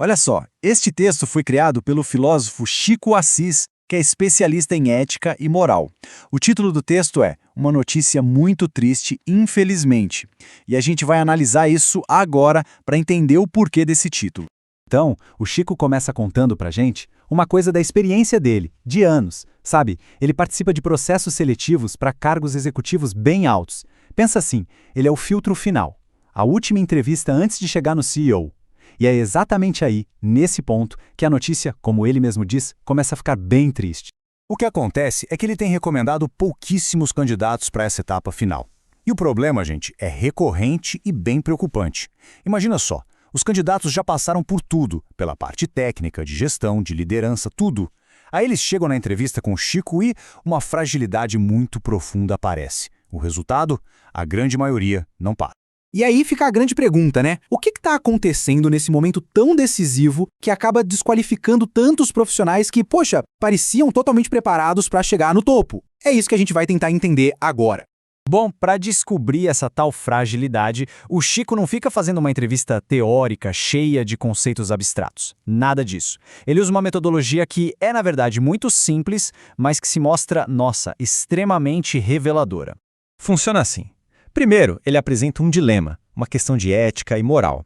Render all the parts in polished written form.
Olha só, este texto foi criado pelo filósofo Chico Assis, que é especialista em ética e moral. O título do texto é Uma Notícia Muito Triste, Infelizmente. E a gente vai analisar isso agora para entender o porquê desse título. Então, o Chico começa contando pra gente uma coisa da experiência dele, de anos. Sabe, ele participa de processos seletivos para cargos executivos bem altos. Pensa assim, ele é o filtro final, a última entrevista antes de chegar no CEO. E é exatamente aí, nesse ponto, que a notícia, como ele mesmo diz, começa a ficar bem triste. O que acontece é que ele tem recomendado pouquíssimos candidatos para essa etapa final. E o problema, gente, é recorrente e bem preocupante. Imagina só, os candidatos já passaram por tudo, pela parte técnica, de gestão, de liderança, tudo. Aí eles chegam na entrevista com o Chico e uma fragilidade muito profunda aparece. O resultado? A grande maioria não passa. E aí fica a grande pergunta, né? O que está acontecendo nesse momento tão decisivo que acaba desqualificando tantos profissionais que, poxa, pareciam totalmente preparados para chegar no topo? É isso que a gente vai tentar entender agora. Bom, para descobrir essa tal fragilidade, o Chico não fica fazendo uma entrevista teórica cheia de conceitos abstratos. Nada disso. Ele usa uma metodologia que é, na verdade, muito simples, mas que se mostra, nossa, extremamente reveladora. Funciona assim. Primeiro, ele apresenta um dilema, uma questão de ética e moral.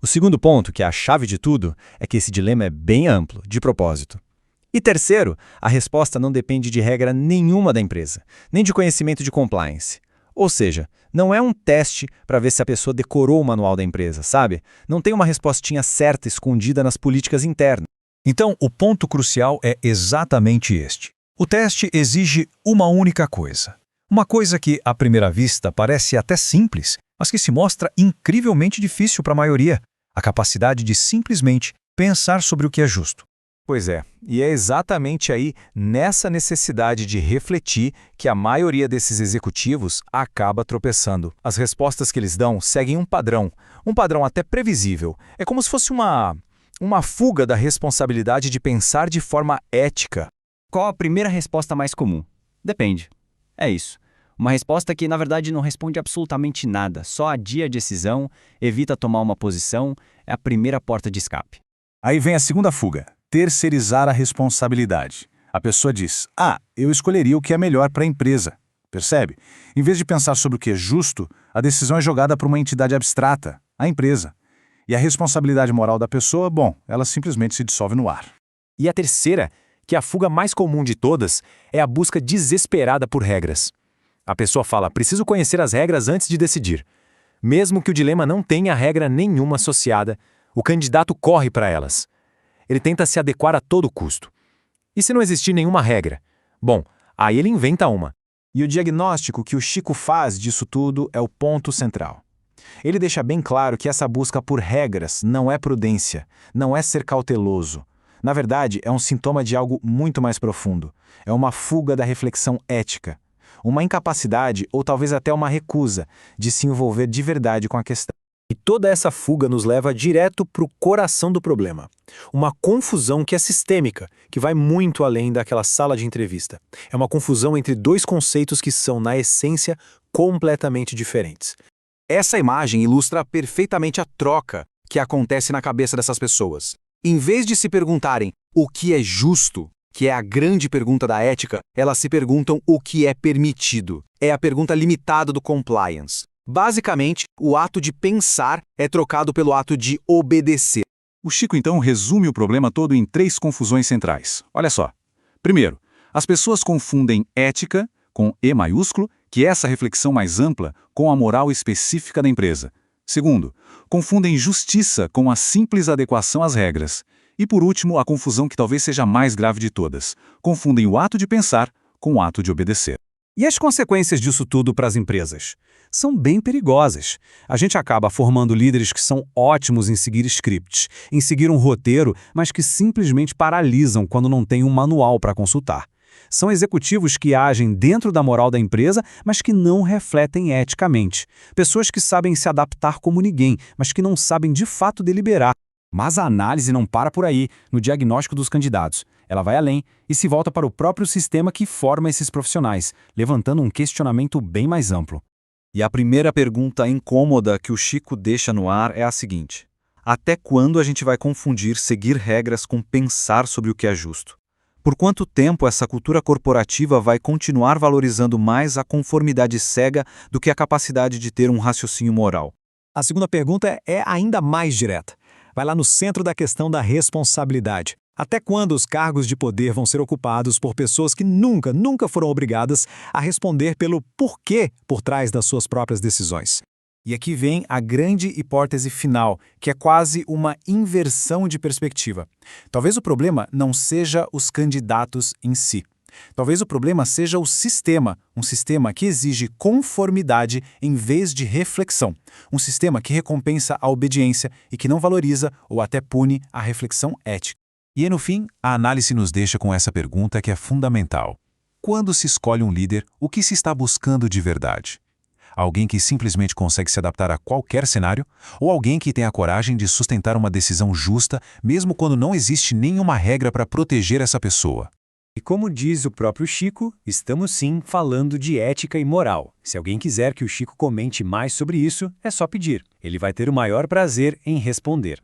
O segundo ponto, que é a chave de tudo, é que esse dilema é bem amplo, de propósito. E terceiro, a resposta não depende de regra nenhuma da empresa, nem de conhecimento de compliance. Ou seja, não é um teste para ver se a pessoa decorou o manual da empresa, sabe? Não tem uma respostinha certa escondida nas políticas internas. Então, o ponto crucial é exatamente este. O teste exige uma única coisa. Uma coisa que, à primeira vista, parece até simples, mas que se mostra incrivelmente difícil para a maioria: a capacidade de simplesmente pensar sobre o que é justo. Pois é, e é exatamente aí, nessa necessidade de refletir, que a maioria desses executivos acaba tropeçando. As respostas que eles dão seguem um padrão até previsível. É como se fosse uma fuga da responsabilidade de pensar de forma ética. Qual a primeira resposta mais comum? Depende. É isso. Uma resposta que, na verdade, não responde absolutamente nada, só adia a decisão, evita tomar uma posição, é a primeira porta de escape. Aí vem a segunda fuga. Terceirizar a responsabilidade. A pessoa diz, eu escolheria o que é melhor para a empresa. Percebe? Em vez de pensar sobre o que é justo, a decisão é jogada para uma entidade abstrata, a empresa. E a responsabilidade moral da pessoa, ela simplesmente se dissolve no ar. E a terceira, que é a fuga mais comum de todas, é a busca desesperada por regras. A pessoa fala, preciso conhecer as regras antes de decidir. Mesmo que o dilema não tenha regra nenhuma associada, o candidato corre para elas. Ele tenta se adequar a todo custo. E se não existir nenhuma regra? Bom, aí ele inventa uma. E o diagnóstico que o Chico faz disso tudo é o ponto central. Ele deixa bem claro que essa busca por regras não é prudência, não é ser cauteloso. Na verdade, é um sintoma de algo muito mais profundo. É uma fuga da reflexão ética. Uma incapacidade, ou talvez até uma recusa, de se envolver de verdade com a questão. E toda essa fuga nos leva direto para o coração do problema. Uma confusão que é sistêmica, que vai muito além daquela sala de entrevista. É uma confusão entre dois conceitos que são, na essência, completamente diferentes. Essa imagem ilustra perfeitamente a troca que acontece na cabeça dessas pessoas. Em vez de se perguntarem o que é justo, que é a grande pergunta da ética, elas se perguntam o que é permitido. É a pergunta limitada do compliance. Basicamente, o ato de pensar é trocado pelo ato de obedecer. O Chico, então, resume o problema todo em 3 confusões centrais. Olha só. Primeiro, as pessoas confundem ética, com E maiúsculo, que é essa reflexão mais ampla, com a moral específica da empresa. Segundo, confundem justiça com a simples adequação às regras. E por último, a confusão que talvez seja a mais grave de todas. Confundem o ato de pensar com o ato de obedecer. E as consequências disso tudo para as empresas? São bem perigosas. A gente acaba formando líderes que são ótimos em seguir scripts, em seguir um roteiro, mas que simplesmente paralisam quando não tem um manual para consultar. São executivos que agem dentro da moral da empresa, mas que não refletem eticamente. Pessoas que sabem se adaptar como ninguém, mas que não sabem de fato deliberar. Mas a análise não para por aí, no diagnóstico dos candidatos. Ela vai além e se volta para o próprio sistema que forma esses profissionais, levantando um questionamento bem mais amplo. E a primeira pergunta incômoda que o Chico deixa no ar é a seguinte: Até quando a gente vai confundir seguir regras com pensar sobre o que é justo? Por quanto tempo essa cultura corporativa vai continuar valorizando mais a conformidade cega do que a capacidade de ter um raciocínio moral? A segunda pergunta é ainda mais direta. Vai lá no centro da questão da responsabilidade. Até quando os cargos de poder vão ser ocupados por pessoas que nunca foram obrigadas a responder pelo porquê por trás das suas próprias decisões? E aqui vem a grande hipótese final, que é quase uma inversão de perspectiva. Talvez o problema não seja os candidatos em si. Talvez o problema seja o sistema, um sistema que exige conformidade em vez de reflexão, um sistema que recompensa a obediência e que não valoriza ou até pune a reflexão ética. E no fim, a análise nos deixa com essa pergunta que é fundamental. Quando se escolhe um líder, o que se está buscando de verdade? Alguém que simplesmente consegue se adaptar a qualquer cenário? Ou alguém que tem a coragem de sustentar uma decisão justa, mesmo quando não existe nenhuma regra para proteger essa pessoa? E como diz o próprio Chico, estamos sim falando de ética e moral. Se alguém quiser que o Chico comente mais sobre isso, é só pedir. Ele vai ter o maior prazer em responder.